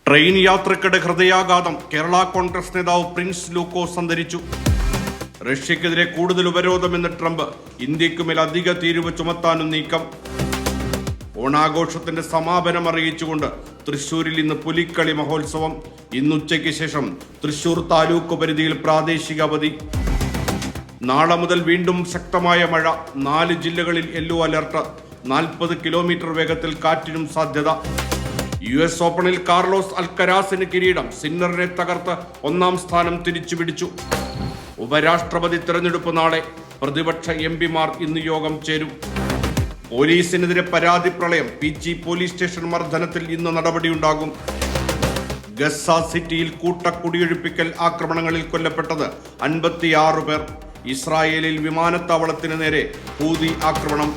Train യാത്രക്കിടെ ഹൃദയാഘാതം. കേരള കോൺഗ്രസ് നേതാവ് പ്രിൻസ് ലൂക്കോസ് അന്തരിച്ചു. റഷ്യക്കെതിരെ കൂടുതൽ ഉപരോധമെന്ന് ട്രംപ്. ഇന്ത്യക്കുമേൽ അധിക തീരുവ ചുമത്താനും നീക്കം. ഓണാഘോഷത്തിന്റെ സമാപനം അറിയിച്ചുകൊണ്ട് തൃശൂരിൽ ഇന്ന് പുലിക്കളി മഹോത്സവം. ഇന്ന് ഉച്ചയ്ക്ക് ശേഷം തൃശൂർ താലൂക്ക് പരിധിയിൽ പ്രാദേശിക അവധി. നാളെ മുതൽ വീണ്ടും ശക്തമായ മഴ. 4 ജില്ലകളിൽ യെല്ലോ അലർട്ട്. 40 കിലോമീറ്റർ വേഗത്തിൽ കാറ്റിനും സാധ്യത. US ഓപ്പണിൽ കാർലോസ് അൽക്കരാസിന് കിരീടം. സിന്നറിനെ തകർത്ത് 1ാം സ്ഥാനം തിരിച്ചുപിടിച്ചു. ഉപരാഷ്ട്രപതി തെരഞ്ഞെടുപ്പ് നാളെ. പ്രതിപക്ഷ MP-മാർ ഇന്ന് യോഗം ചേരും. പോലീസിനെതിരെ പരാതി പ്രളയം. PG പോലീസ് സ്റ്റേഷൻ മർദ്ദനത്തിൽ ഇന്ന് നടപടിയുണ്ടാകും. ഗസ സിറ്റിയിൽ കൂട്ടക്കുടിയൊഴിപ്പിക്കൽ ആക്രമണങ്ങളിൽ കൊല്ലപ്പെട്ടത് 56 പേർ. ഇസ്രായേലിൽ വിമാനത്താവളത്തിന് നേരെ ഹൂതി ആക്രമണം.